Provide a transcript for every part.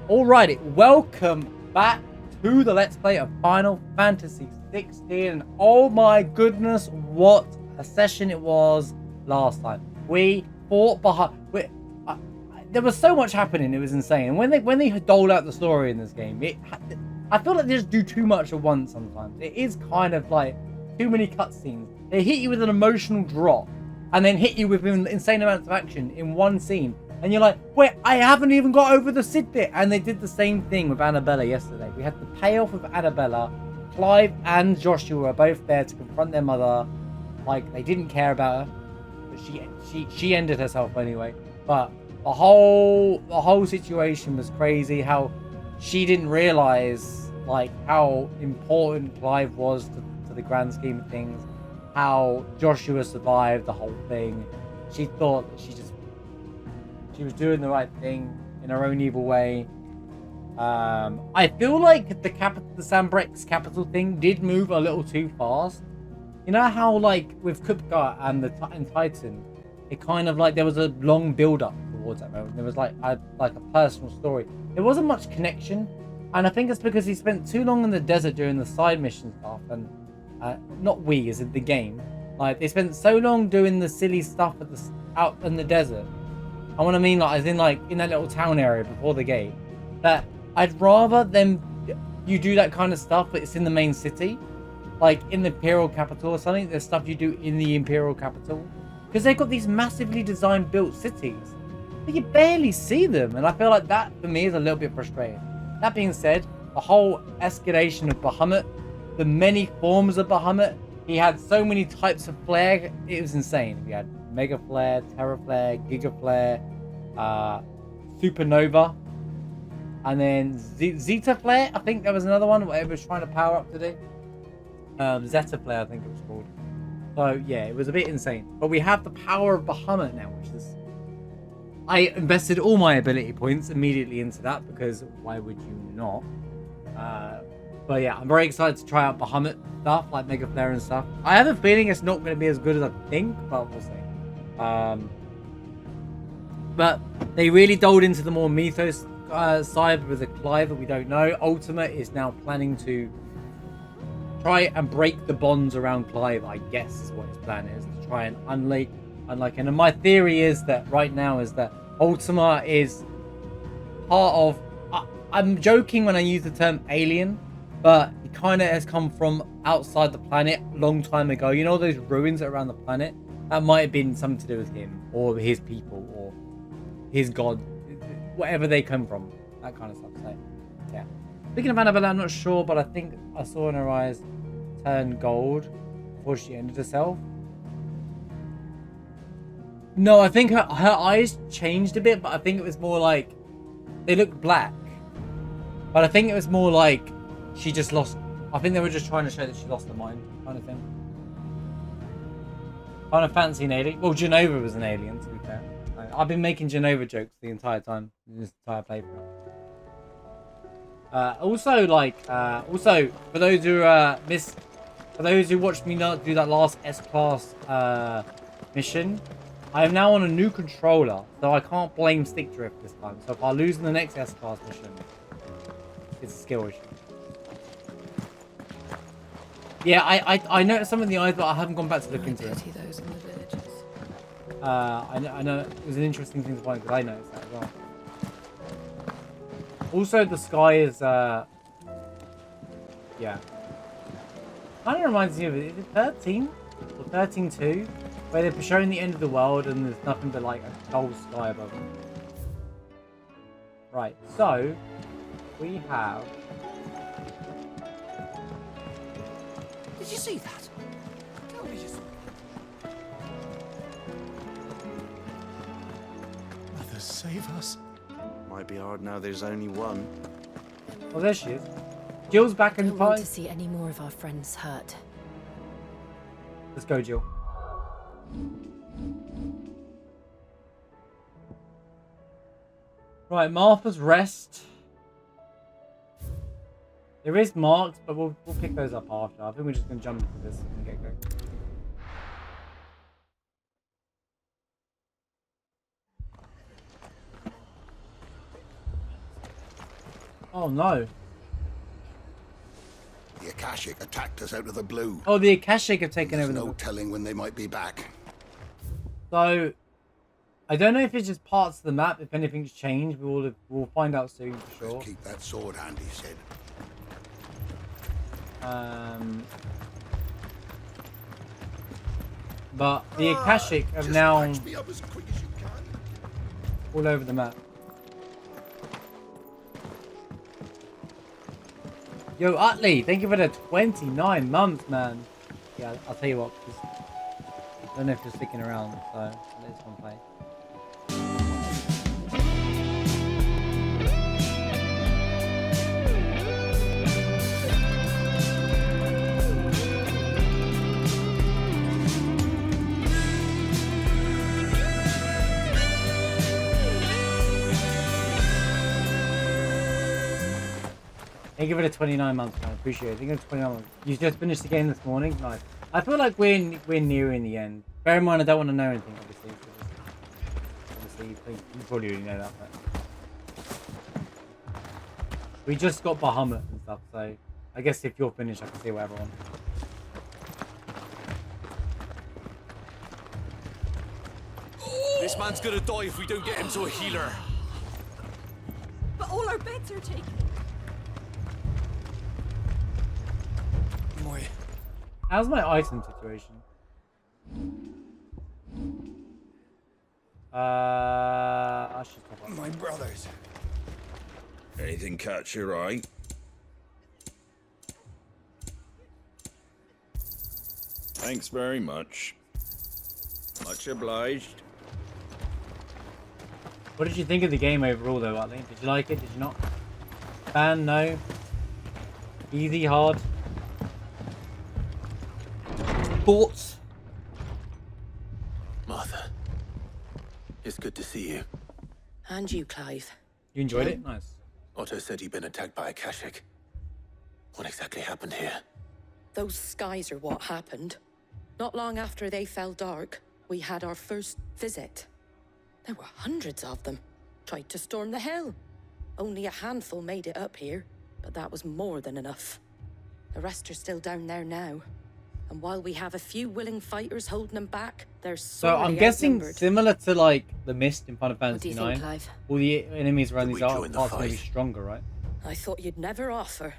Alrighty, welcome back to the Let's Play of Final Fantasy XVI. And oh my goodness, what a session it was last time. We fought behind... there was so much happening, it was insane. And when they doled out the story in this game, I feel like they just do too much at once sometimes. It is kind of like too many cutscenes. They hit you with an emotional drop and then hit you with insane amounts of action in one scene. And you're like, wait, I haven't even got over the Sid bit. And they did the same thing with Annabella yesterday. We had the payoff of Annabella. Clive and Joshua were both there to confront their mother. Like, they didn't care about her. But she ended herself anyway. But the whole situation was crazy. How she didn't realize, like, how important Clive was to the grand scheme of things. How Joshua survived the whole thing. She thought that she was doing the right thing in her own evil way. I feel like the Sambrex capital thing did move a little too fast. You know how, like, with Kupka and Titan, it kind of like there was a long build-up towards that moment. There was like a personal story. There wasn't much connection, and I think it's because he spent too long in the desert doing the side mission stuff, and not we, as in the game. Like, they spent so long doing the silly stuff out in the desert. I want to mean, like, as in, like, in that little town area before the gate, that I'd rather you do that kind of stuff, but it's in the main city, like in the Imperial capital or something. There's stuff you do in the Imperial capital, because they've got these massively designed, built cities, but you barely see them, and I feel like that for me is a little bit frustrating. That being said, the whole escalation of Bahamut, the many forms of Bahamut, he had so many types of flare, it was insane. He had Mega Flare, Terra Flare, Giga Flare, Supernova, and then Zeta Flare. I think there was another one where it was trying to power up today. Zeta Flare, I think it was called. So yeah, it was a bit insane. But we have the power of Bahamut now, which is... I invested all my ability points immediately into that, because why would you not? But yeah, I'm very excited to try out Bahamut stuff, like Mega Flare and stuff. I have a feeling it's not going to be as good as I think, but we'll see. But they really doled into the more mythos side with the Clive that we don't know. Ultima is now planning to try and break the bonds around Clive, I guess is what his plan is, to try and unlike. And my theory is that right now is that Ultima is part of... I'm joking when I use the term alien, but he kind of has come from outside the planet a long time ago. You know those ruins around the planet? That might have been something to do with him, or his people, or his god, whatever they come from, that kind of stuff. So, yeah. Speaking of Annabella, I'm not sure, but I think I saw in her eyes turn gold before she ended herself. No, I think her eyes changed a bit, but I think it was more like they looked black. But I think it was more like she just lost. I think they were just trying to show that she lost her mind, kind of thing. Kind of fancy an alien. Well, Genova was an alien, to be fair. I've been making Genova jokes the entire time, this entire playthrough. Also, for those who for those who watched me not do that last S-Class mission, I am now on a new controller, so I can't blame stick drift this time. So if I lose in the next S-Class mission, it's a skill issue. Yeah, I noticed some of the eyes, but I haven't gone back to look into it. Those in the villages. I know it was an interesting thing to find, because I noticed that as well. Also, the sky is yeah. Kind of reminds me of is it 13 or 13-2, where they're showing the end of the world and there's nothing but like a dull sky above them. Right, so we have. Did you see that? Tell me you saw that. Mother, save us. Might be hard now there's only one. Oh, there she is. Jill's back in the I don't want party. to see any more of our friends hurt. Let's go, Jill. Right, Martha's Rest. There is marks, but we'll pick those up after. I think we're just going to jump into this and get going. Oh no. The Akashic attacked us out of the blue. Oh, the Akashic have taken There's over no the... telling when they might be back. So, I don't know if it's just parts of the map. If anything's changed, we'll find out soon for sure. Let's keep that sword handy, Sid. But the Akashic have now Patch me up as quick as you can. all over the map. Yo, Utley, thank you for the 29 months, man. Yeah, I'll tell you what, 'cause I don't know if you're sticking around, so let's one play. Thank you for the 29 months, man. Appreciate it. Thank you for the 29 months. You just finished the game this morning? Nice. I feel like we're nearing the end. Bear in mind, I don't want to know anything, obviously. Obviously, you probably already know that, but... We just got Bahamut and stuff, so... I guess if you're finished, I can see what everyone... This man's gonna die if we don't get him to a healer. But all our beds are taken. Moy. How's my item situation? I should top up. My brothers. Anything catch your eye? Thanks very much. Much obliged. What did you think of the game overall, though, Utley? Did you like it? Did you not? Fan? No? Easy? Hard? Thoughts? Martha. It's good to see you. And you, Clive. You enjoyed it? Nice. Otto said he'd been attacked by Akashic. What exactly happened here? Those skies are what happened. Not long after they fell dark, we had our first visit. There were hundreds of them. Tried to storm the hill. Only a handful made it up here, but that was more than enough. The rest are still down there now. And while we have a few willing fighters holding them back, they're So I'm sorely guessing outnumbered. similar to like the Mist in Final What do Fantasy you 9. think, Clive? All the enemies around Did these we are join the parts are maybe fight? stronger, right? I thought you'd never offer.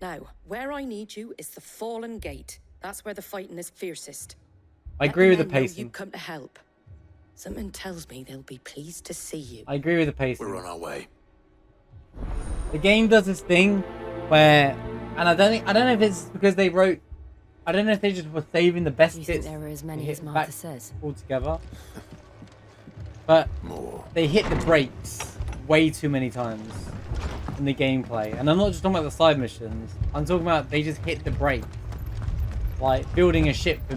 Now, where I need you is the Fallen Gate. That's where the fighting is fiercest. I Let agree with the men know pacing. you've come to help. Something tells me they'll be pleased to see you. I agree with the pacing. We're on our way. The game does this thing where, and I don't know if it's because they wrote, I don't know if they just were saving the best You think bits there were as to many hit as Martha back says? all together, but More. they hit the brakes way too many times in the gameplay. And I'm not just talking about the side missions. I'm talking about they just hit the brake, like building a ship for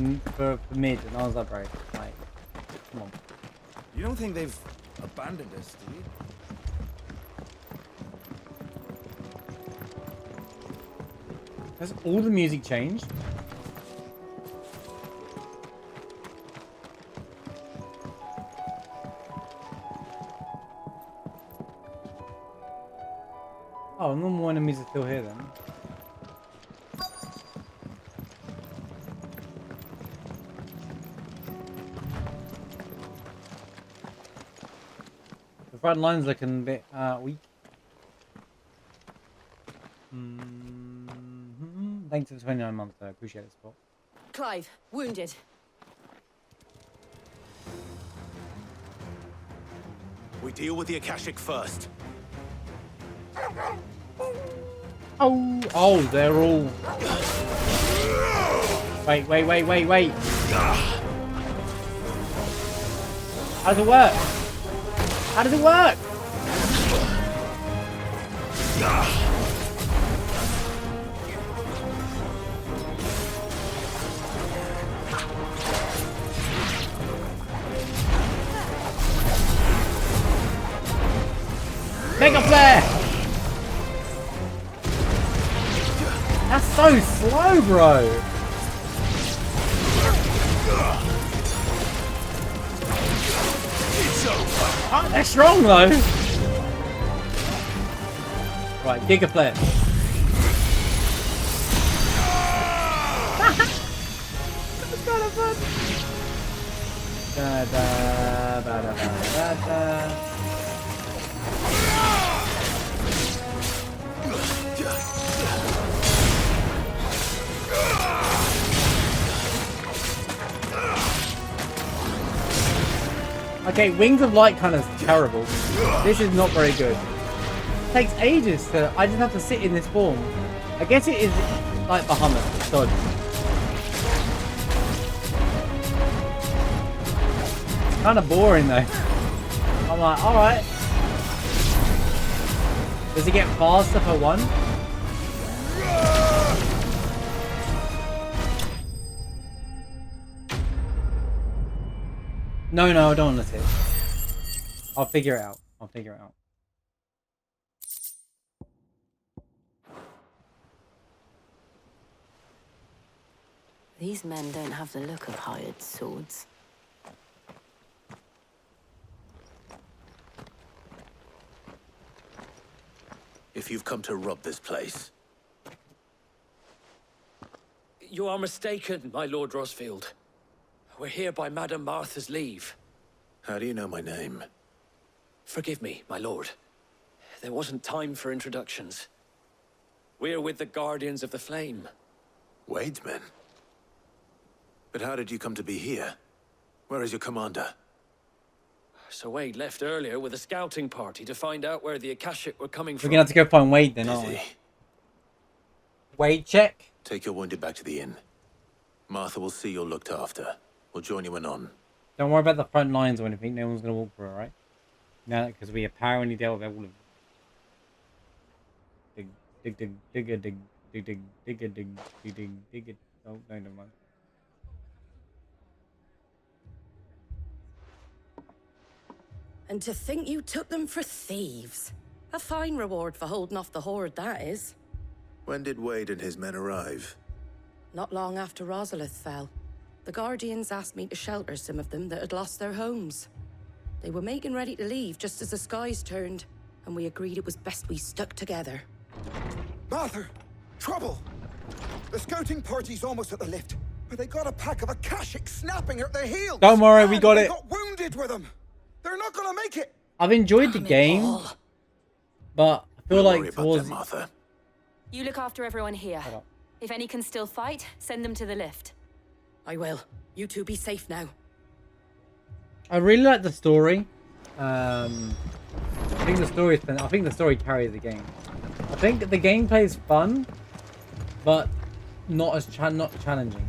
mid. And I was like, bro, like, come on. You don't think they've abandoned us, do you? Has all the music changed? Oh, normal enemies are still here then. The front line's looking a bit weak. Thanks for the 29 months, though. I appreciate the support. Clive, wounded. We deal with the Akashic first. Oh, they're all... Wait. How does it work? How does it work? Mega flare! That's so slow, bro. Oh, they're strong though. Right, Giga Flare. That's kind of fun. Da, da, ba, da, ba, da, da. Okay, Wings of Light kind of terrible. This is not very good. It takes ages to... I just have to sit in this form. I guess it is like Bahamut. It's dodge. It's kind of boring though. I'm like, alright. Does it get faster per one? No, I don't want to sit. I'll figure it out. These men don't have the look of hired swords. If you've come to rob this place. You are mistaken, my Lord Rosfield. We're here by Madame Martha's leave. How do you know my name? Forgive me, my lord. There wasn't time for introductions. We're with the Guardians of the Flame. Wade's men? But how did you come to be here? Where is your commander? Sir Wade left earlier with a scouting party to find out where the Akashic were coming from. We're gonna have to go find Wade then, aren't we? Busy. Wade check. Take your wounded back to the inn. Martha will see you're looked after. We'll join you anon. Don't worry about the front lines or anything. No one's gonna walk through, right? No, because we apparently dealt with all of dig. Oh, no, never mind. And to think you took them for thieves. A fine reward for holding off the horde, that is. When did Wade and his men arrive? Not long after Rosalith fell. The Guardians asked me to shelter some of them that had lost their homes. They were making ready to leave just as the skies turned, and we agreed it was best we stuck together. Martha! Trouble! The scouting party's almost at the lift, but they got a pack of Akashic snapping at their heels! Don't worry, we And got they it. got wounded with them! They're not gonna make it! I've enjoyed the game, but I feel Don't worry like about towards... them, Martha. You look after everyone here. Hold up. If any can still fight, send them to the lift. I will. You two be safe now. I really like the story. I think the story carries the game. I think the gameplay is fun, but not as not challenging.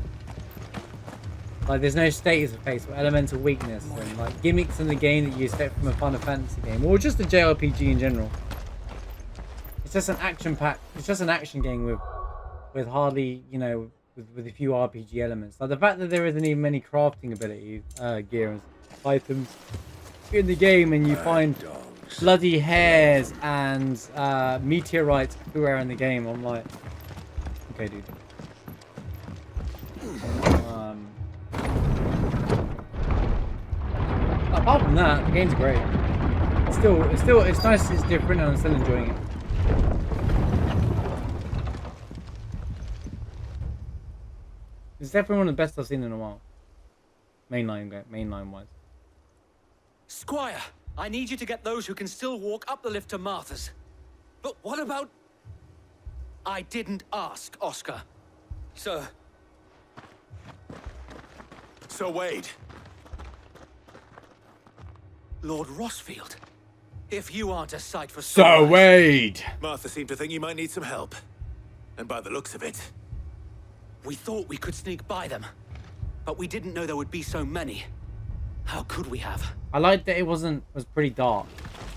Like there's no status effects or elemental weakness and like gimmicks in the game that you expect from a Final Fantasy game or just a JRPG in general. It's just an action pack. It's just an action game with hardly, you know, with a few RPG elements. Like the fact that there isn't even many crafting abilities, gear and items in the game, and you find bloody hairs and meteorites everywhere in the game. I'm like, okay, dude. Apart from that, the game's great. It's nice. It's different, and I'm still enjoying it. It's definitely one of the best I've seen in a while. Mainline wise. Squire, I need you to get those who can still walk up the lift to Martha's. But what about... I didn't ask, Oscar. Sir. Sir Wade. Lord Rosfield. If you aren't a sight for Sir sore eyes- Wade! Martha seemed to think you might need some help. And by the looks of it... We thought we could sneak by them. But we didn't know there would be so many. How could we have? I liked that it was pretty dark.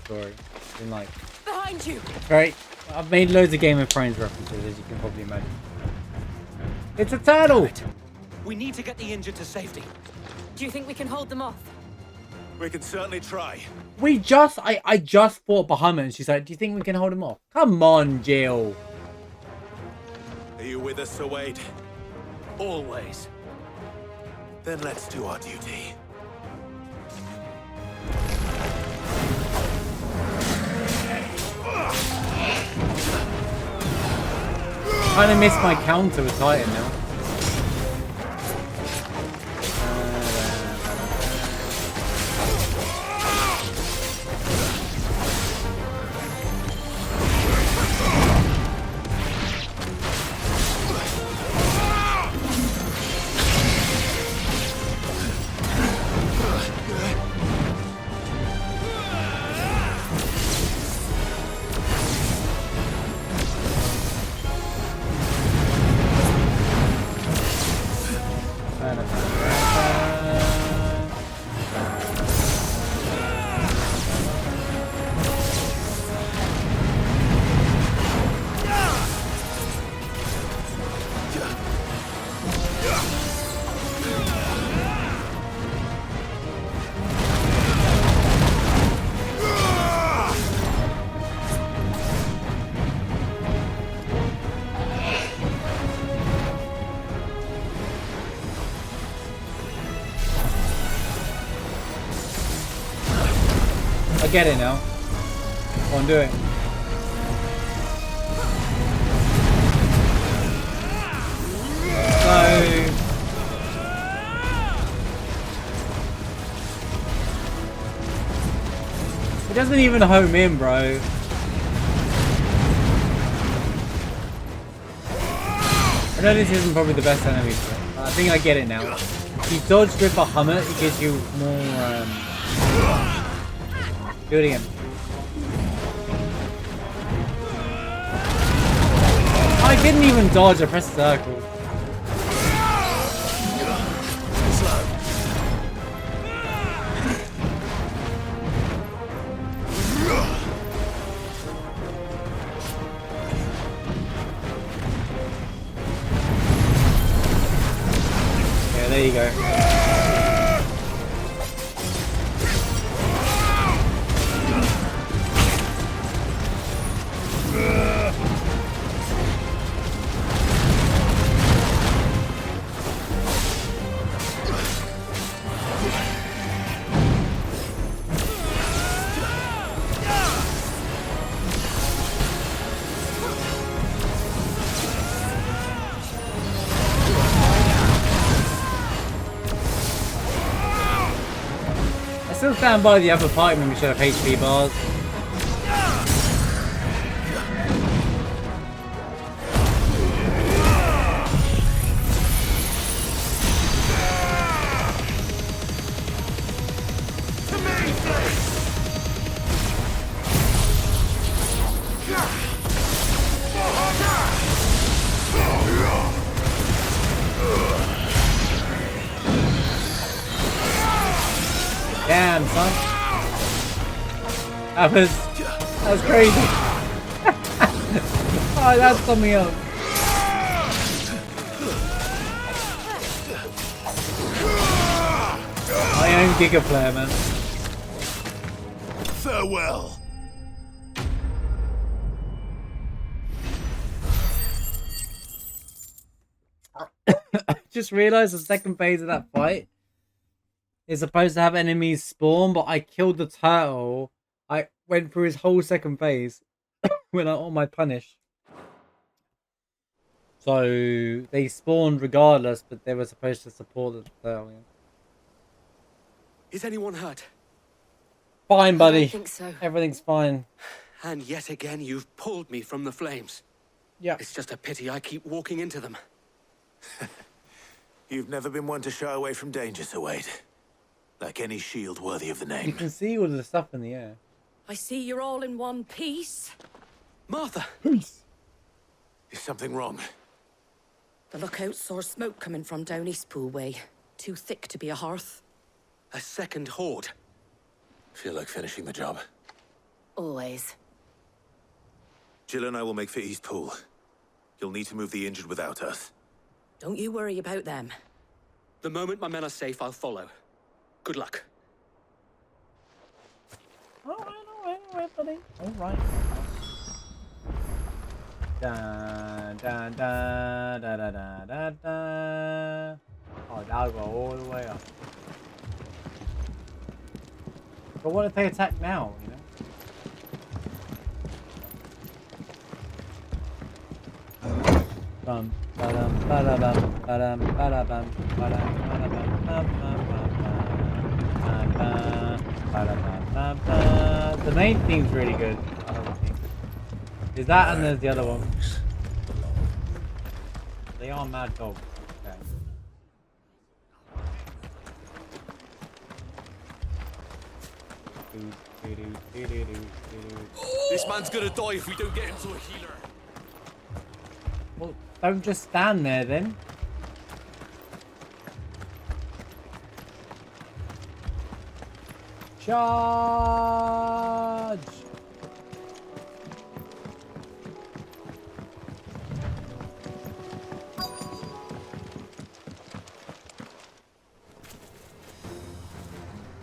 Story. And like, Behind you! right? I've made loads of Game of Thrones references, as you can probably imagine. It's a turtle! Damn it. We need to get the injured to safety. Do you think we can hold them off? We can certainly try. I just fought Bahamut and she's like, do you think we can hold him off? Come on, Jill. Are you with us, Sir Wade? Always. Then let's do our duty. Kind of missed my counter with Titan now. I get it now. Go on, do it. So... It doesn't even home in, bro. I know this isn't probably the best enemy, but I think I get it now. If you dodge with a Hummer, it gives you more, Do it again. I didn't even dodge, I pressed circle. Yeah, there you go. Still stand by the other fight when we should have HP bars. Damn, son. That was crazy. Oh, that's something else. I own Giga Player, man. Farewell. I just realized the second phase of that fight is supposed to have enemies spawn, but I killed the turtle. I went through his whole second phase when I on my punish. So they spawned regardless, but they were supposed to support the turtle. Yeah. Is anyone hurt? Fine, buddy. I don't think so. Everything's fine. And yet again, you've pulled me from the flames. Yeah. It's just a pity I keep walking into them. You've never been one to shy away from danger, Sir Wade. Like any shield worthy of the You name. can see all the stuff in the air. I see you're all in one piece. Martha! Peace. Is something wrong? The lookout saw smoke coming from down Eastpool way. Too thick to be a hearth. A second horde. Feel like finishing the job. Always. Jill and I will make for Eastpool. You'll need to move the injured without us. Don't you worry about them. The moment my men are safe, I'll follow. Good luck. Alright, buddy. Alright. Da da da da da da da da. Oh, that'll go all the way up. But what if they attack now, you know? Bum, ba-dum, ba-da-bum, ba-dum, ba-da-bum, ba-dum, ba-da-bum, bum, bum, bum, bum, bum, bum, ba-da-bum. The main theme's really good. I don't think. Is that and there's the other one. They are mad dogs. Okay. This man's gonna die if we don't get him to a healer. Well, don't just stand there then. Charge!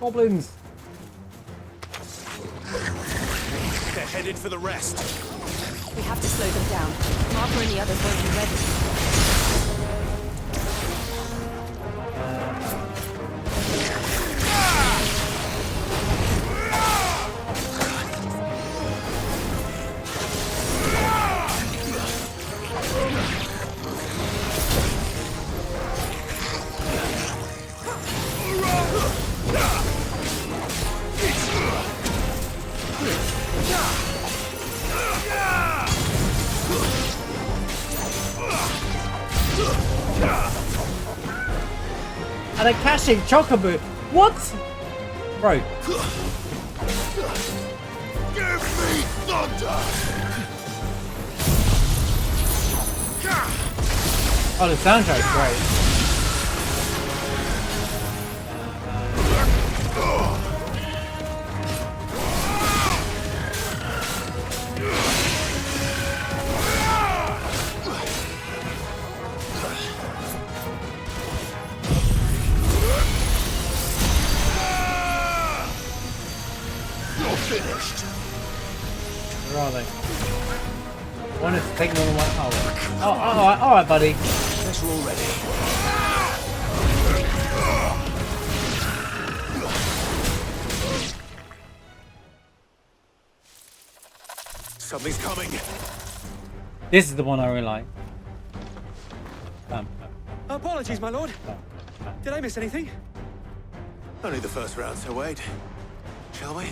Goblins! They're headed for the rest. We have to slow them down. Martha and the others won't be ready. And a caching chocobo. What? Bro. Give me thunder! Oh, the soundtrack's great. Finished. Where are they? One is taking more than one. Oh, all right, buddy. Guess we're all ready. Something's coming. This is the one I really like. Apologies, my lord. Did I miss anything? Only the first round, so wait. Shall we?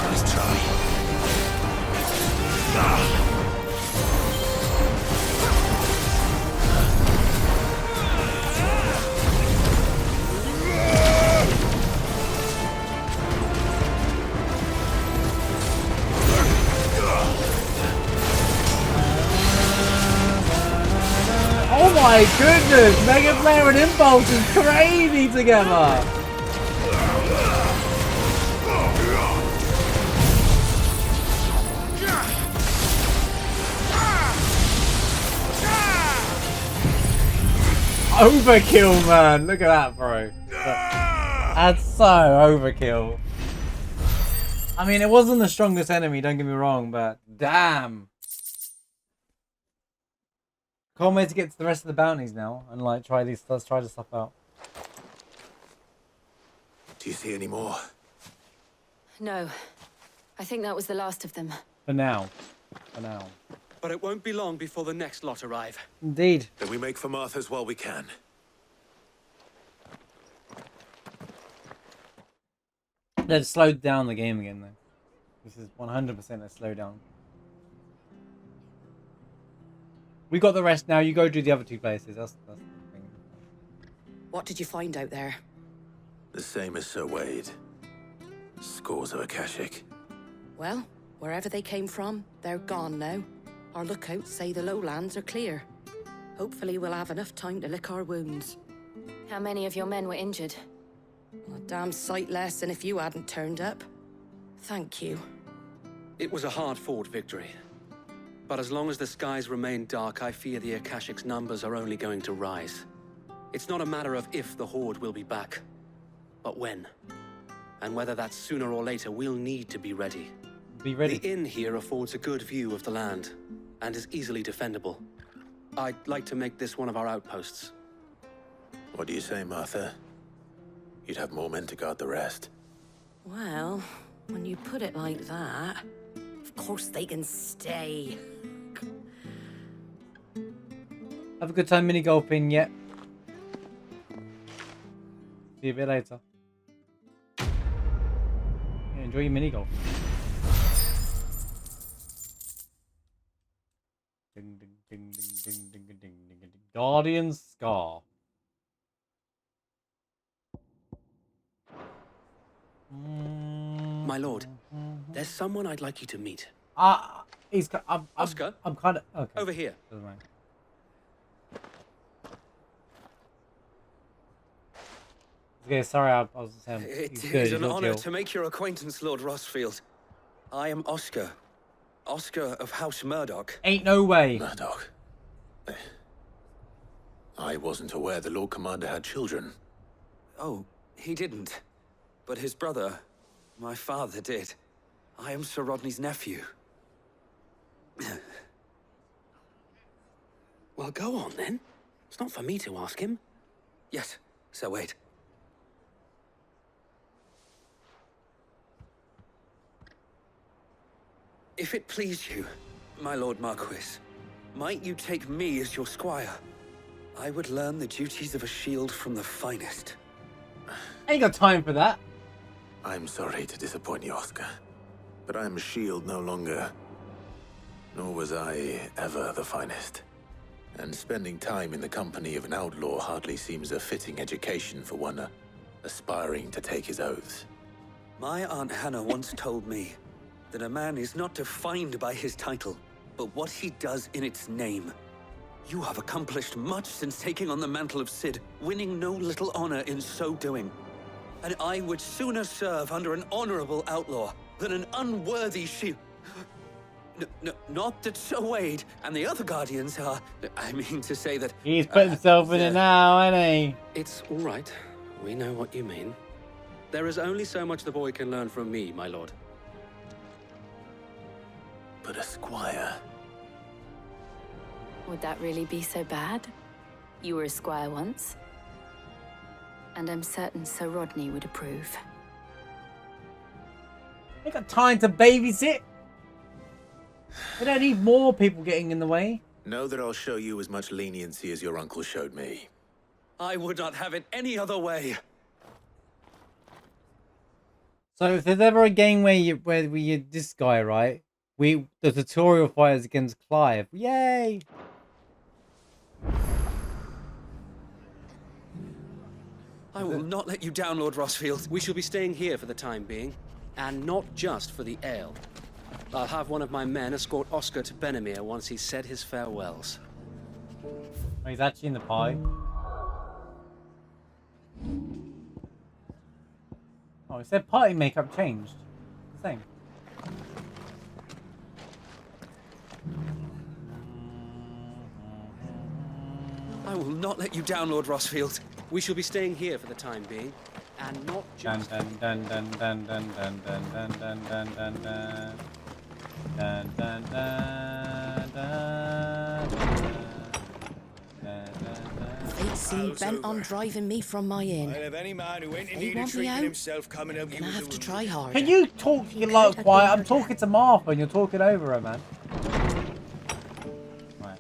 Nice try. Oh my goodness! Mega Flare and Impulse is crazy together! Overkill, man! Look at that, bro. That's so overkill. I mean, it wasn't the strongest enemy, don't get me wrong, but damn. Can't wait to get to the rest of the bounties now and like try this stuff out. Do you see any more? No. I think that was the last of them. For now. For now. But it won't be long before the next lot arrive. Indeed. Then we make for Martha's while we can. They've slowed down the game again though. This is 100% a slow down. We got the rest now. You go do the other two places. That's the thing. What did you find out there? The same as Sir Wade. Scores of Akashic. Well, wherever they came from, they're gone now. Our lookouts say the lowlands are clear. Hopefully we'll have enough time to lick our wounds. How many of your men were injured? A damn sight less than if you hadn't turned up. Thank you. It was a hard-fought victory. But as long as the skies remain dark, I fear the Akashic's numbers are only going to rise. It's not a matter of if the Horde will be back, but when. And whether that's sooner or later, we'll need to be ready. Be ready. The inn here affords a good view of the land, and is easily defendable. I'd like to make this one of our outposts. What do you say, Martha? You'd have more men to guard the rest. Well, when you put it like that, of course they can stay. Have a good time mini golfing, yep. See you a bit later. Yeah, enjoy your mini golf. Ding ding ding ding ding ding ding ding ding. Guardian Scar. My lord, there's someone I'd like you to meet. Oscar? I'm kind of... Okay. Over here. Doesn't matter. Okay, sorry, I was saying... It is an honor to make your acquaintance, Lord Rosfield. I am Oscar. Oscar of House Murdoch. Ain't no way. Murdoch. I wasn't aware the Lord Commander had children. Oh, he didn't. But his brother, my father, did. I am Sir Rodney's nephew. Well, go on then. It's not for me to ask him. Yes, Sir Wade. If it please you, my Lord Marquis, might you take me as your squire? I would learn the duties of a shield from the finest. Ain't got time for that. I'm sorry to disappoint you, Oscar, but I am a shield no longer. Nor was I ever the finest. And spending time in the company of an outlaw hardly seems a fitting education for one aspiring to take his oaths. My Aunt Hannah once told me that a man is not defined by his title, but what he does in its name. You have accomplished much since taking on the mantle of Cid, winning no little honor in so doing. And I would sooner serve under an honorable outlaw than an unworthy shield. Not that Sir Wade and the other guardians are... I mean to say that... He's put himself in it now, ain't he? It's all right. We know what you mean. There is only so much the boy can learn from me, my lord. But a squire... Would that really be so bad? You were a squire once. And I'm certain Sir Rodney would approve. Ain't got time to babysit. We don't need more people getting in the way. Know that I'll show you as much leniency as your uncle showed me. I would not have it any other way. So if there's ever a game where you this guy, right? The tutorial fight is against Clive. Yay! I will not let you down, Lord Rosfield. We shall be staying here for the time being, and not just for the ale. I'll have one of my men escort Oscar to Benimir once he's said his farewells. Oh, he's actually in the pie. Oh, it said party makeup changed. The same. I will not let you down, Lord Rosfield. We shall be staying here for the time being, and not just... Dun dun dun dun dun dun dun dun dun dun dun dun. Dun dun dun dun dun. Fate seemed bent on driving me from my inn. I'll have any man who ain't They indeed want me treating out, himself coming out. Gonna have to try hard. Can you talk like quiet? I'm talking to Martha and you're talking over her, man. Right.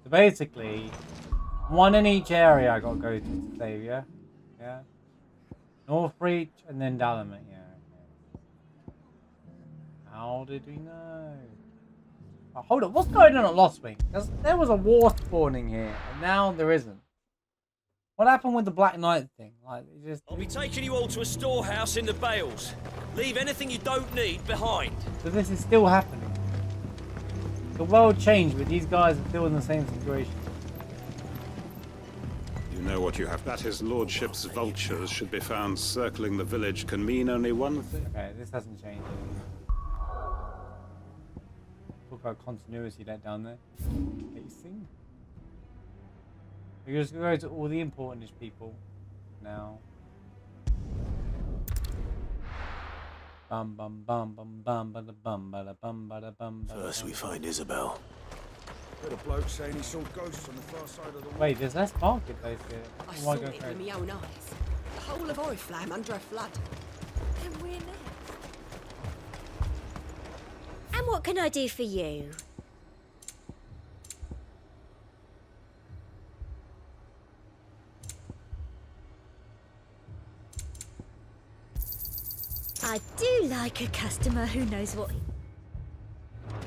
So basically, one in each area I gotta go to save, yeah? Yeah. Northreach and then Dalamit, yeah. Okay. How did we know? Oh, hold on, what's going on at Lost Wing? There was a war spawning here, and now there isn't. What happened with the Black Knight thing? Like, it just... I'll be taking you all to a storehouse in the Bales. Leave anything you don't need behind. So this is still happening. The world changed, but these guys are still in the same situation. You know what you have. That his lordship's vultures should be found circling the village can mean only one thing. Okay, this hasn't changed. Talk about continuity let down there. Pacing. We're just going to go to all the important people now. Bum bum bum bum bum bada bum bada bum bada bum. First we find Isabel. Heard a bloke saying he saw ghosts on the far side of the wall. Wait, there's less marketplace here. I Oh, saw I it go with crazy. my own eyes. The whole of Oriflamme under a flood. And we're next. And what can I do for you? I do like a customer who knows what he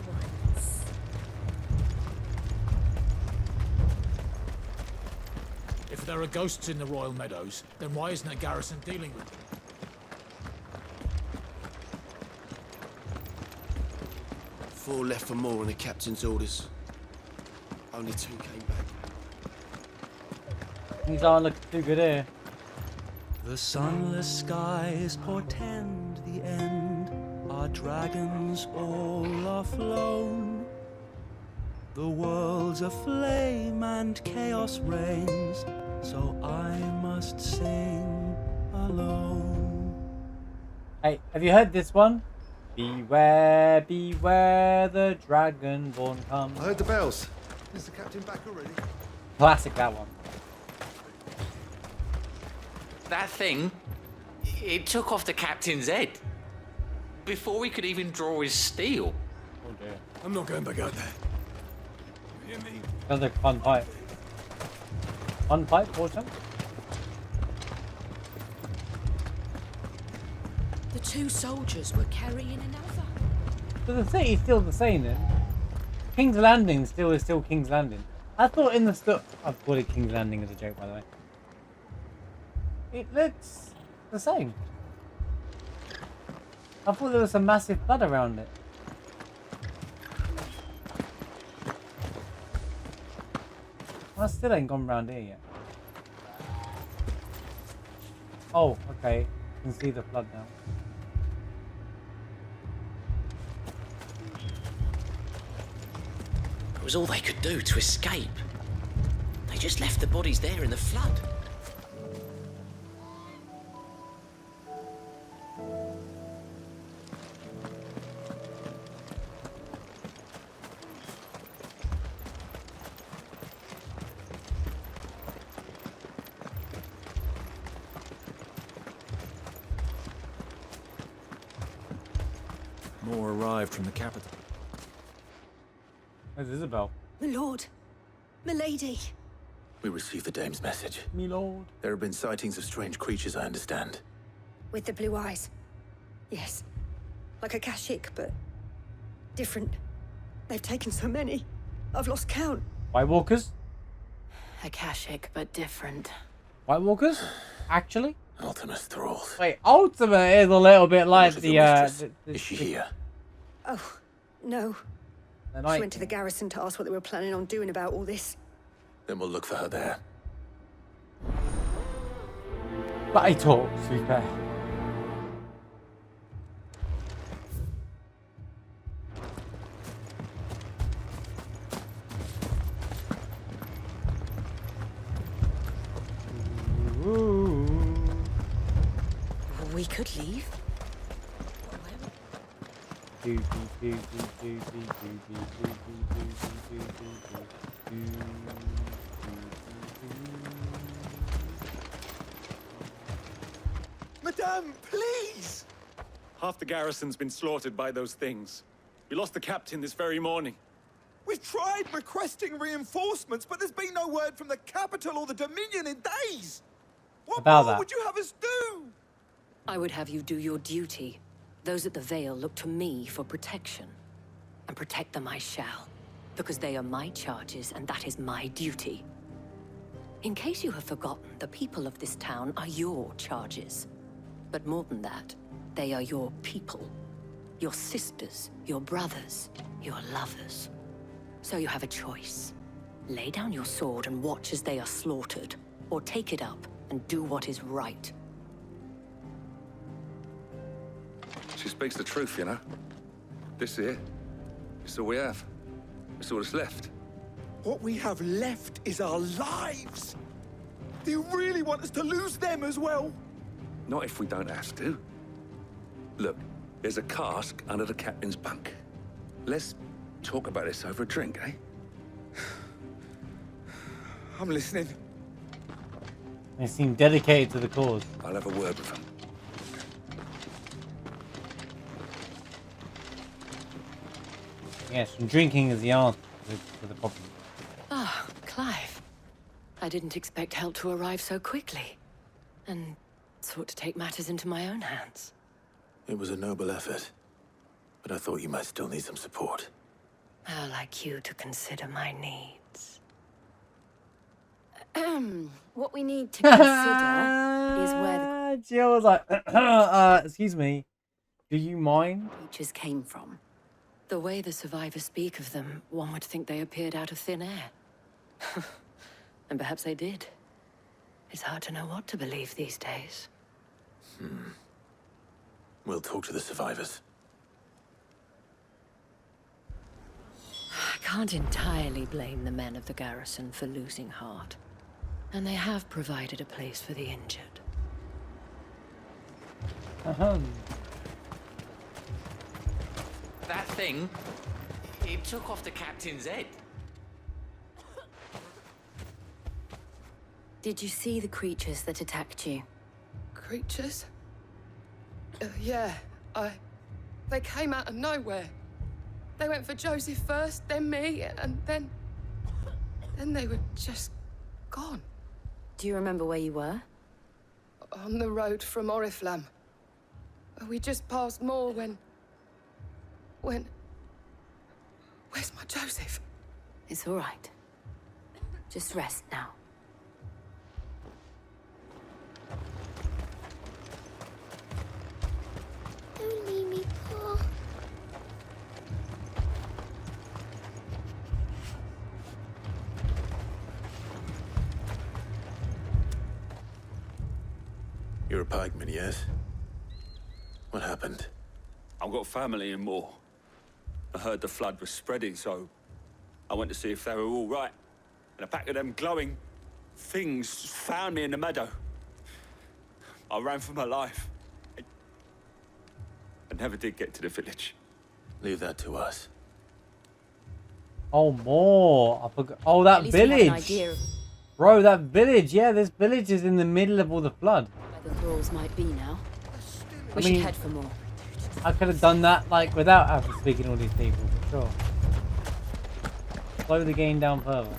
wants. If there are ghosts in the Royal Meadows, then why isn't a garrison dealing with them? 4 left for more on the captain's orders. Only 2 came back. Things aren't looking too good here. The sunless skies portend the end. Our dragons all are flown. The world's aflame and chaos reigns, so I must sing alone. Hey, have you heard this one? Beware, beware, the dragonborn comes. I heard the bells. Is the captain back already? Classic, that one. That thing, it took off the captain's head before we could even draw his steel. Oh dear. I'm not going back out there. You hear me? Sounds like a fun fight. Fun fight, Fortune? The 2 soldiers were carrying another. So the city's still the same then. King's Landing still is still King's Landing. I thought in the I've called it King's Landing as a joke, by the way. It looks the same. I thought there was a massive flood around it. I still ain't gone round here yet. Oh, okay. You can see the flood now. It was all they could do to escape. They just left the bodies there in the flood. More arrived from the capital. Where's Isabel? My lord. My lady. We received the dame's message. Me lord. There have been sightings of strange creatures, I understand. With the blue eyes. Yes. Like a Kashik, but different. They've taken so many. I've lost count. White Walkers? Akashic, but different. White Walkers? Actually? Ultimus thralls. Wait, Ultima is a little bit like the Is she here? Oh, no. The She night went to the garrison to ask what they were planning on doing about all this. Then we'll look for her there. But I talk, to be fair. We could leave. Madame, please! Half the garrison's been slaughtered by those things. We lost the captain this very morning. We've tried requesting reinforcements, but there's been no word from the capital or the Dominion in days. What About more that. would you have us do? I would have you do your duty. Those at the Vale look to me for protection. And protect them I shall. Because they are my charges, and that is my duty. In case you have forgotten, the people of this town are your charges. But more than that, they are your people. Your sisters, your brothers, your lovers. So you have a choice. Lay down your sword and watch as they are slaughtered, or take it up and do what is right. She speaks the truth, you know. This here, it's all we have. It's all that's left. What we have left is our lives. Do you really want us to lose them as well? Not if we don't have to. Look, there's a cask under the captain's bunk. Let's talk about this over a drink, eh? I'm listening. They seem dedicated to the cause. I'll have a word with them. Yes, and drinking is the answer to the problem. Ah, Clive. I didn't expect help to arrive so quickly. And sought to take matters into my own hands. It was a noble effort, but I thought you might still need some support. How like you to consider my needs. What we need to consider is where the Jill was like, excuse me, do you mind? creatures came from. The way the survivors speak of them, one would think they appeared out of thin air. And perhaps they did. It's hard to know what to believe these days. We'll talk to the survivors. I can't entirely blame the men of the garrison for losing heart. And they have provided a place for the injured. That thing, it took off the captain's head. Did you see the creatures that attacked you? Creatures? Yeah, they came out of nowhere. They went for Joseph first, then me, and then they were just gone. Do you remember where you were? On the road from Oriflamme. We just passed Moor when... Where's my Joseph? It's all right. Just rest now. Don't leave me, Paul. You're a pikeman, yes? What happened? I've got family in Moor. I heard the flood was spreading, so I went to see if they were all right. And a pack of them glowing things found me in the meadow. I ran for my life. I never did get to the village. Leave that to us. Oh, more. I forgot. Oh, that At least we have an village. idea of Bro, that village. Yeah, this village is in the middle of all the flood. where the thralls might be now. I We mean- should head for more. I could have done that like without having speaking to all these people, for sure. Slow the game down further.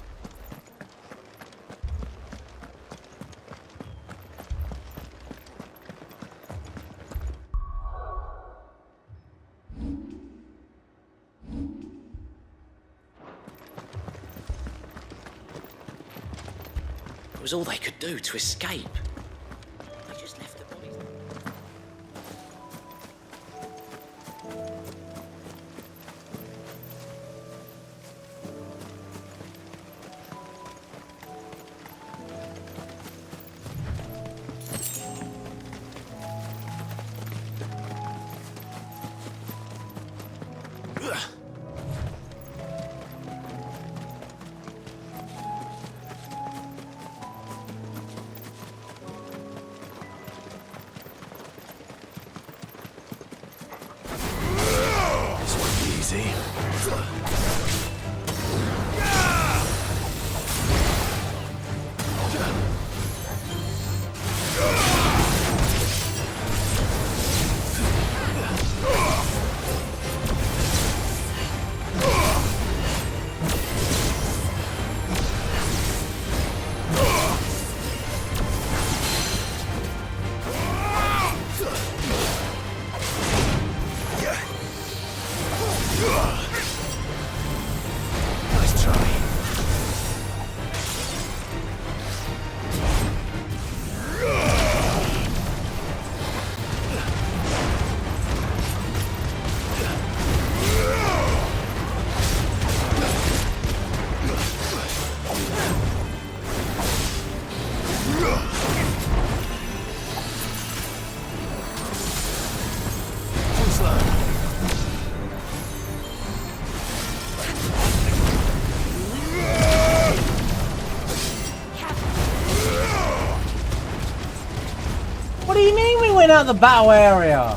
It was all they could do to escape. They just left the bodies. This won't be easy. Nice try. out of the battle area.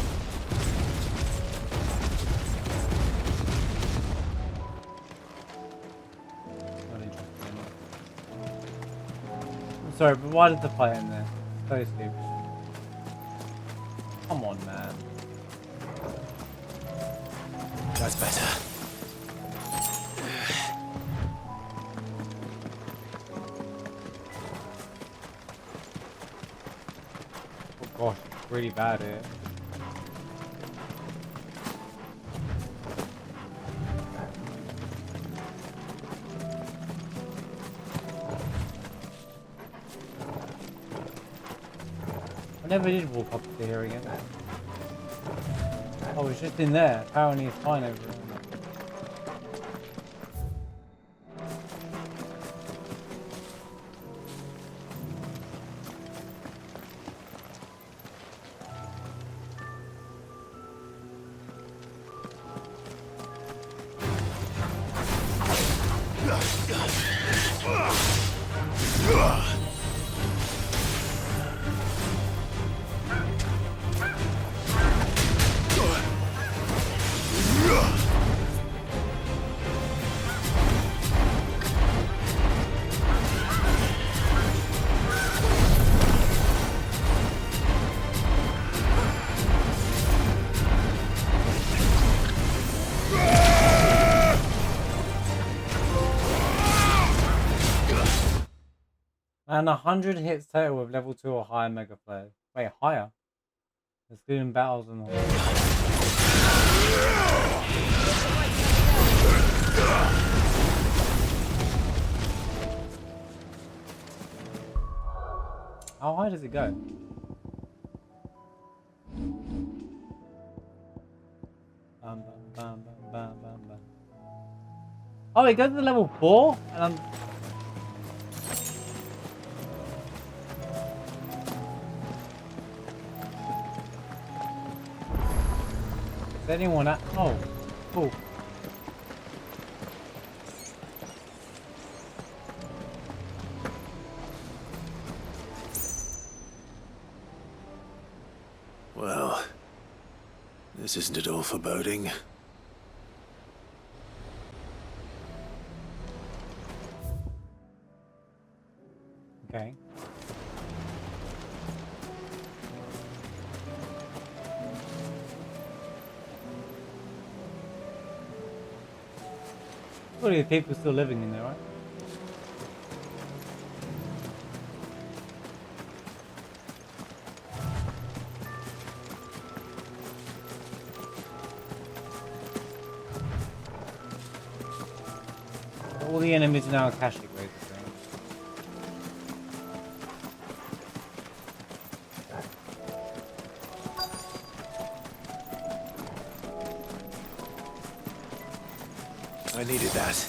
I'm sorry, but why did the fight in there? So stupid. Come on, man. That's better. Oh gosh, it's really bad here. I never did walk up to here again. Oh, it's just in there. Apparently it's fine over there. And 100 hits total with level 2 or higher mega players. Wait, higher? There's good in battles and all. How high does it go? Bam, bam, bam, bam, bam, bam. Oh, it goes to level 4? And I'm... Is anyone at... Oh, cool. Well, this isn't at all foreboding. Okay. Surely the people still living in there, right? All the enemies are now Akashic, basically. I needed that.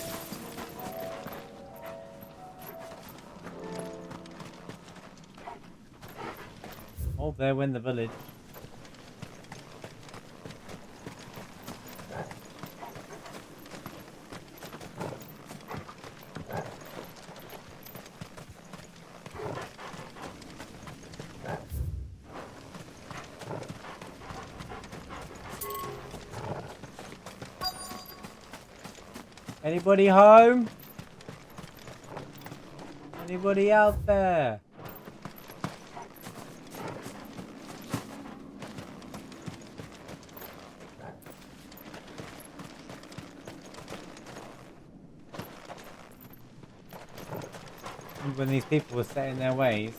Oh, there went the village. Anybody home? Anybody out there? When these people were set in their ways.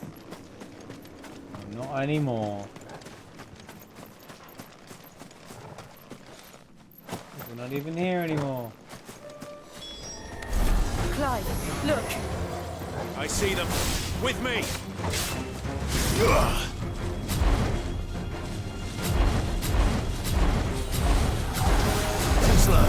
Not anymore. We're not even here anymore. Clive, look! I see them. With me! Too slow.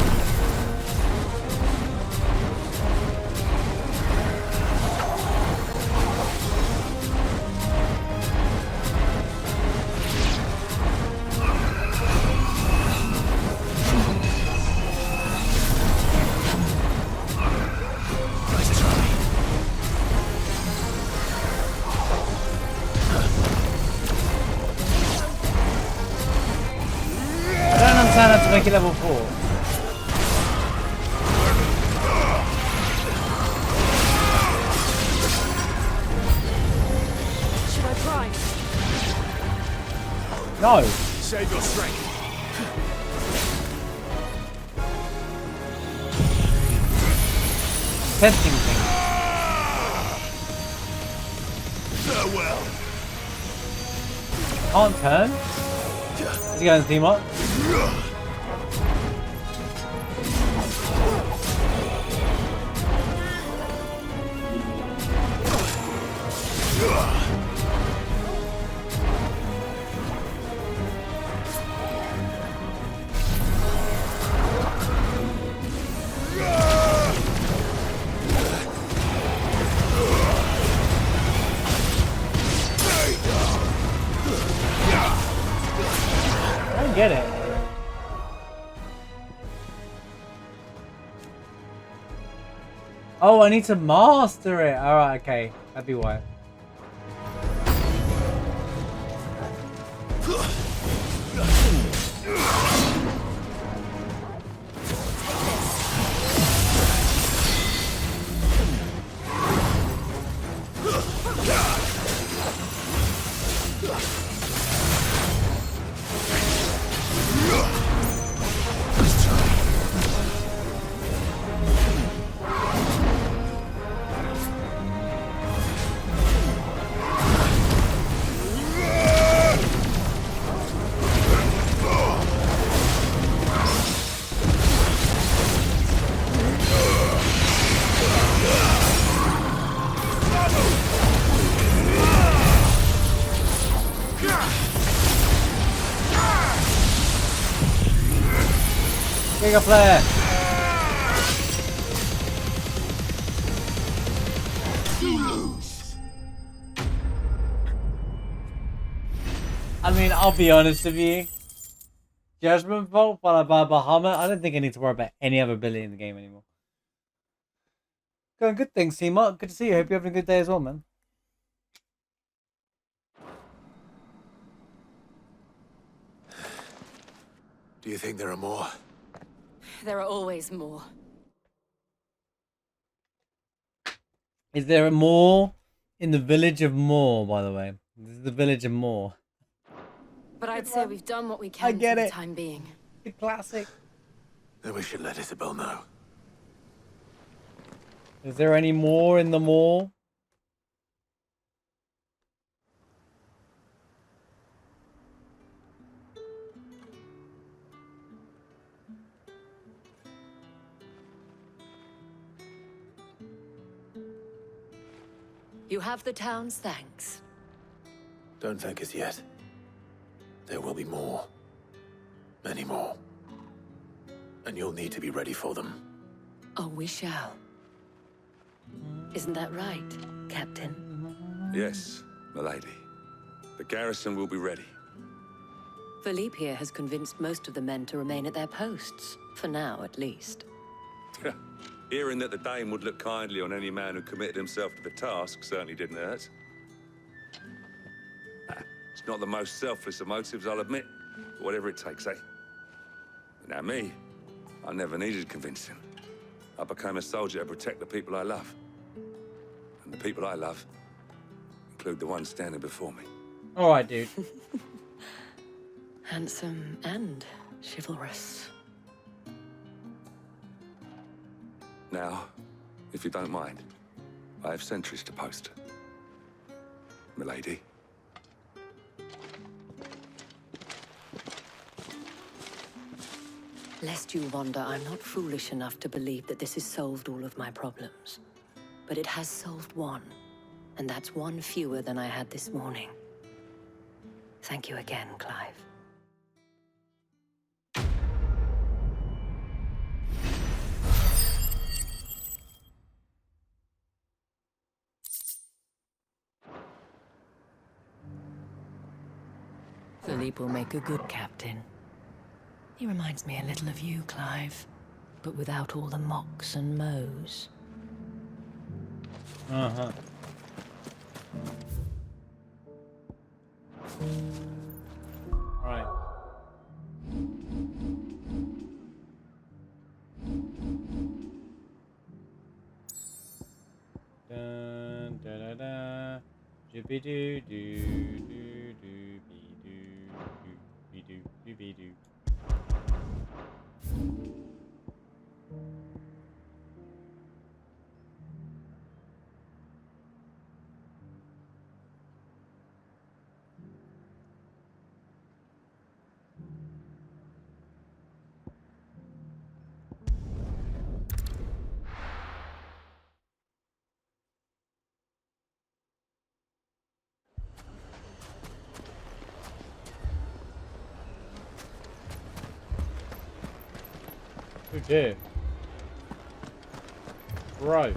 make it level 4. Should I try? No. Save your strength. Testing thing. Farewell. Can't turn. Is he going to team up? I don't get it. Oh, I need to master it. Alright, okay. That'd be why. Giga Flare! I mean, I'll be honest with you. Judgment Bolt followed by Bahamut. I don't think I need to worry about any other ability in the game anymore. Going good things, C-Mark. Good to see you. Hope you're having a good day as well, man. Do you think there are more? There are always more. Is there a Moor in the village of Moor, by the way? This is the village of Moor. But I'd say we've done what we can for the time being. The classic. Then we should let Isabel know. Is there any more in the Moor? You have the town's thanks. Don't thank us yet. There will be more. Many more. And you'll need to be ready for them. Oh, we shall. Isn't that right, Captain? Yes, milady. The garrison will be ready. Philippe here has convinced most of the men to remain at their posts. For now, at least. Hearing that the Dane would look kindly on any man who committed himself to the task certainly didn't hurt. It's not the most selfless of motives, I'll admit. But whatever it takes, eh? Now me, I never needed convincing. I became a soldier to protect the people I love. And the people I love include the ones standing before me. Alright, dude. Handsome and chivalrous. Now, if you don't mind, I have sentries to post. Milady. Lest you wonder, I'm not foolish enough to believe that this has solved all of my problems. But it has solved one, and that's one fewer than I had this morning. Thank you again, Clive. Philippe will make a good captain. He reminds me a little of you, Clive, but without all the mocks and mows. Uh-huh. Right. Dun, da, da, da. Jibby-doo, doo, doo, doo, be, doo, doo, be, doo. Oh dear. Right.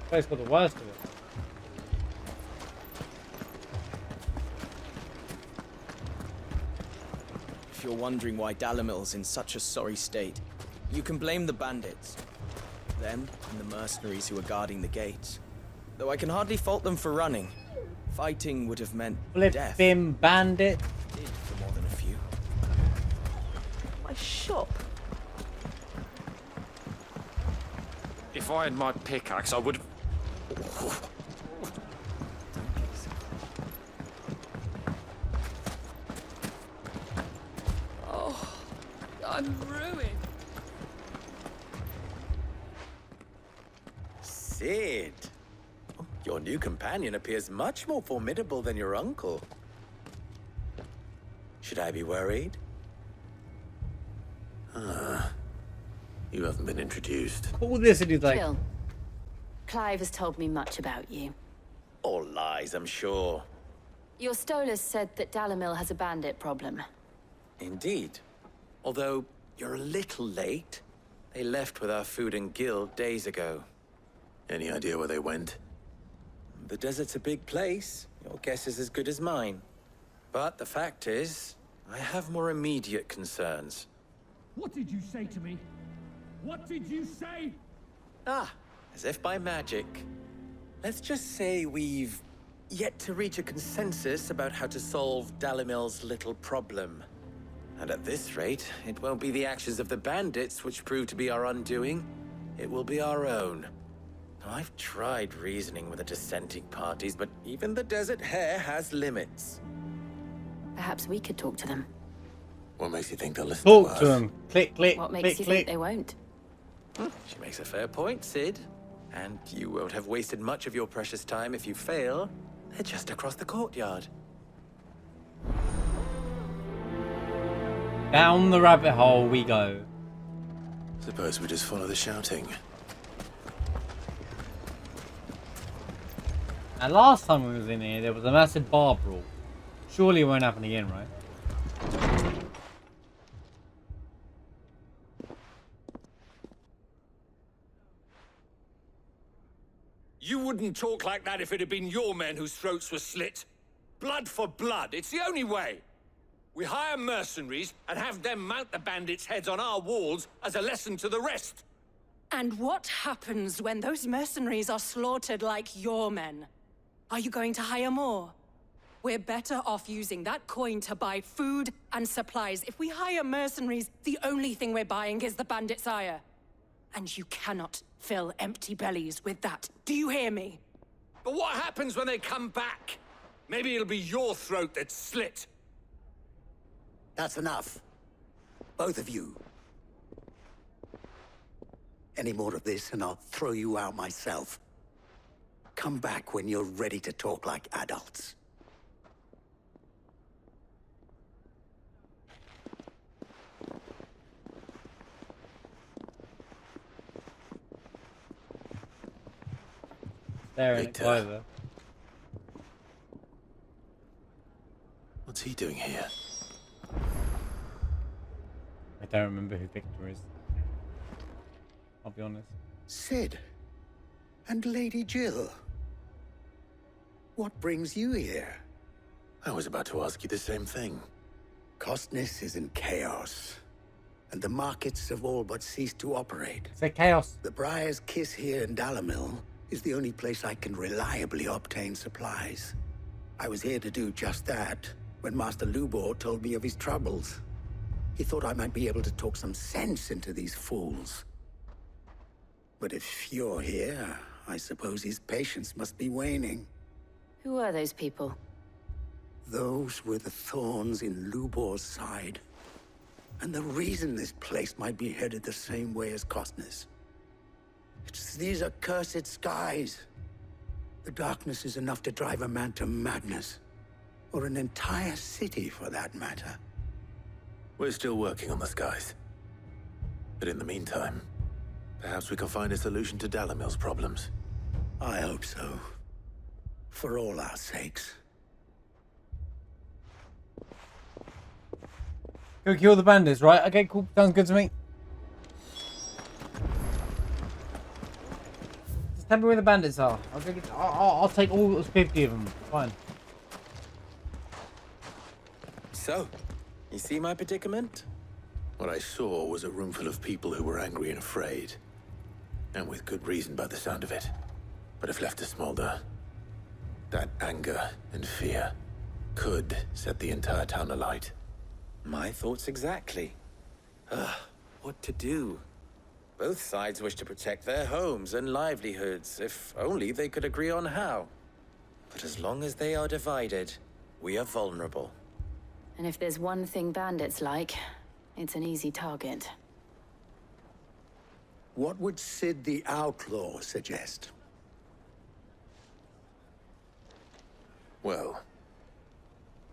Place got the worst of it. If you're wondering why Dalamil's in such a sorry state, you can blame the bandits. Them and the mercenaries who are guarding the gates. Though I can hardly fault them for running. Fighting would have meant death. Flipping bandit. Did for more than a few. My shop. If I had my pickaxe, I would have... Oh, I'm ruined. Sid, your new companion appears much more formidable than your uncle. Should I be worried? You haven't been introduced. All this and he's like... Jill, Clive has told me much about you. All lies, I'm sure. Your Stolas said that Dalamil has a bandit problem. Indeed. Although, you're a little late. They left with our food and guild days ago. Any idea where they went? The desert's a big place. Your guess is as good as mine. But the fact is, I have more immediate concerns. What did you say to me? What did you say? Ah, as if by magic. Let's just say we've yet to reach a consensus about how to solve Dalamil's little problem. And at this rate, it won't be the actions of the bandits which prove to be our undoing. It will be our own. Now, I've tried reasoning with the dissenting parties, but even the Desert Hare has limits. Perhaps we could talk to them. What makes you think they'll listen Talk to us? to them. Click, click, What makes click, you click. think they won't? She makes a fair point, Sid. And you won't have wasted much of your precious time if you fail. They're just across the courtyard. Down the rabbit hole we go. Suppose we just follow the shouting. And last time we was in here, there was a massive bar brawl. Surely it won't happen again, right? You wouldn't talk like that if it had been your men whose throats were slit. Blood for blood, it's the only way. We hire mercenaries and have them mount the bandits' heads on our walls as a lesson to the rest. And what happens when those mercenaries are slaughtered like your men? Are you going to hire more? We're better off using that coin to buy food and supplies. If we hire mercenaries, the only thing we're buying is the bandit's ire. And you cannot fill empty bellies with that. Do you hear me? But what happens when they come back? Maybe it'll be your throat that's slit. That's enough. Both of you. Any more of this and I'll throw you out myself. Come back when you're ready to talk like adults. There in Victor. Clover. What's he doing here? I don't remember who Victor is. I'll be honest. Sid. And Lady Jill. What brings you here? I was about to ask you the same thing. Costness is in chaos. And the markets have all but ceased to operate. It's a chaos. The Briar's Kiss here in Dalamil is the only place I can reliably obtain supplies. I was here to do just that when Master Lubor told me of his troubles. He thought I might be able to talk some sense into these fools. But if you're here, I suppose his patience must be waning. Who are those people? Those were the thorns in Lubor's side. And the reason this place might be headed the same way as Costner's. It's these accursed skies. The darkness is enough to drive a man to madness. Or an entire city, for that matter. We're still working on the skies. But in the meantime, perhaps we can find a solution to Dalimil's problems. I hope so. For all our sakes. Go kill the bandits, right? Okay, cool. Sounds good to me. Just tell me where the bandits are. I'll take all 50 of them. Fine. So, you see my predicament? What I saw was a room full of people who were angry and afraid. And with good reason by the sound of it. But if left to smolder, that anger and fear could set the entire town alight. My thoughts exactly. What to do? Both sides wish to protect their homes and livelihoods, if only they could agree on how. But as long as they are divided, we are vulnerable. And if there's one thing bandits like, it's an easy target. What would Sid the Outlaw suggest? Well,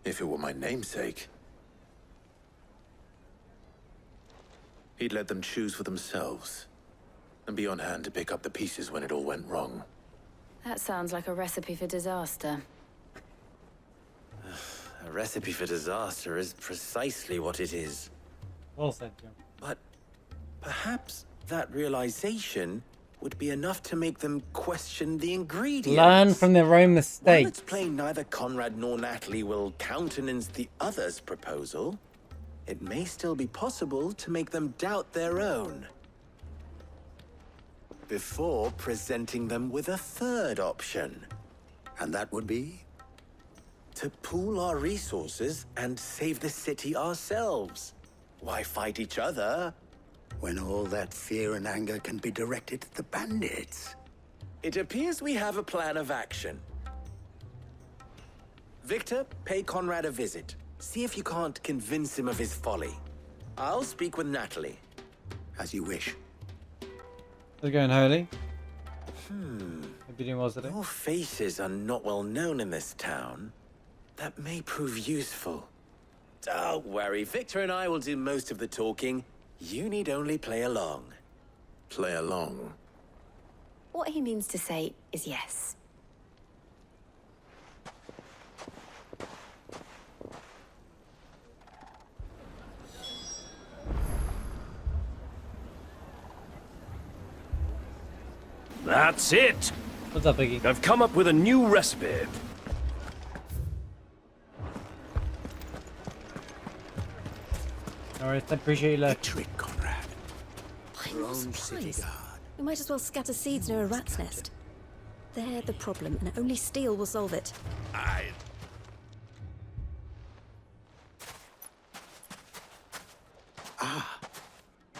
if it were my namesake, he'd let them choose for themselves and be on hand to pick up the pieces when it all went wrong. That sounds like a recipe for disaster. A recipe for disaster is precisely what it is. Well said, Jim. But perhaps that realization would be enough to make them question the ingredients. Learn from their own mistakes. While it's plain neither Conrad nor Natalie will countenance the other's proposal, it may still be possible to make them doubt their own. Before presenting them with a third option. And that would be? To pool our resources and save the city ourselves. Why fight each other? When all that fear and anger can be directed at the bandits. It appears we have a plan of action. Victor, pay Conrad a visit. See if you can't convince him of his folly. I'll speak with Natalie. As you wish. How's it going, Holy? Hope you're doing well today. Your faces are not well known in this town. That may prove useful. Don't worry, Victor and I will do most of the talking. You need only play along. Play along? What he means to say is yes. That's it! What's up, Biggie? I've come up with a new recipe. Alright, I appreciate you, look. Trick, Conrad. I'm not surprised. We might as well scatter seeds near a rat's nest. They're the problem, and only steel will solve it. Ah,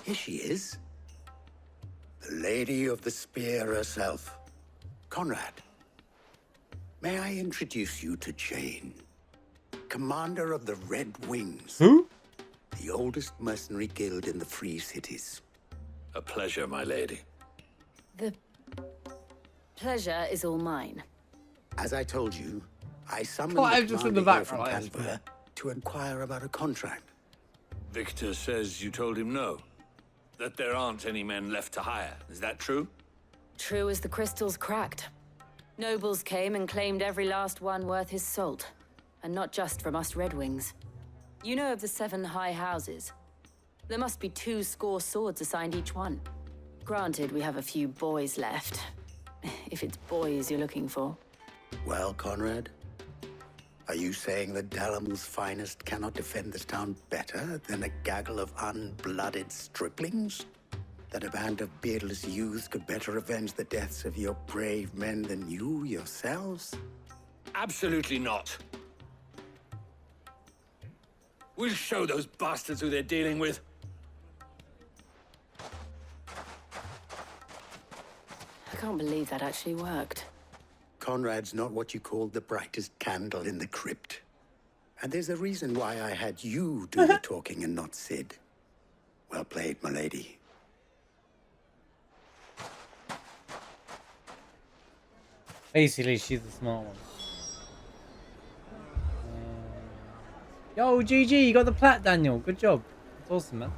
here she is. The Lady of the Spear herself. Conrad, may I introduce you to Jane, commander of the Red Wings. Who? The oldest mercenary guild in the Free Cities. A pleasure, my lady. The pleasure is all mine. As I told you, I summoned Well, the I'm just in the commander here background, from Canberra to inquire about a contract. Victor says you told him no. That there aren't any men left to hire. Is that true? True as the crystals cracked. Nobles came and claimed every last one worth his salt. And not just from us Red Wings. You know of the 7 high houses. There must be 2 swords assigned each one. Granted, we have a few boys left. If it's boys you're looking for. Well, Conrad, are you saying that Dalimil's finest cannot defend this town better than a gaggle of unblooded striplings? That a band of beardless youths could better avenge the deaths of your brave men than you yourselves? Absolutely not. We'll show those bastards who they're dealing with. I can't believe that actually worked. Conrad's not what you call the brightest candle in the crypt. And there's a reason why I had you do the talking and not Sid. Well played, milady. Basically, she's the smart one. Yo, GG, you got the plat, Daniel. Good job. That's awesome, man.